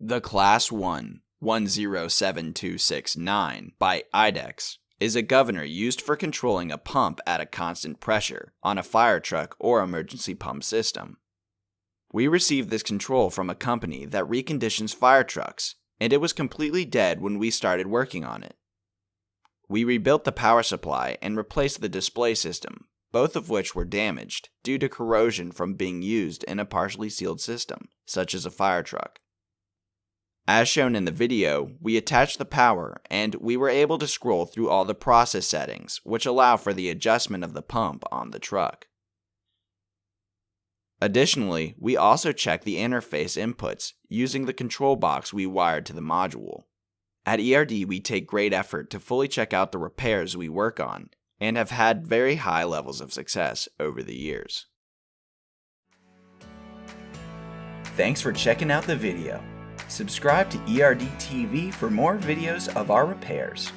The Class 1 107269 by IDEX is a governor used for controlling a pump at a constant pressure on a fire truck or emergency pump system. We received this control from a company that reconditions fire trucks, and it was completely dead when we started working on it. We rebuilt the power supply and replaced the display system, both of which were damaged due to corrosion from being used in a partially sealed system, such as a fire truck. As shown in the video, we attached the power and we were able to scroll through all the process settings, which allow for the adjustment of the pump on the truck. Additionally, we also checked the interface inputs using the control box we wired to the module. At ERD, we take great effort to fully check out the repairs we work on and have had very high levels of success over the years. Thanks for checking out the video. Subscribe to ERD TV for more videos of our repairs.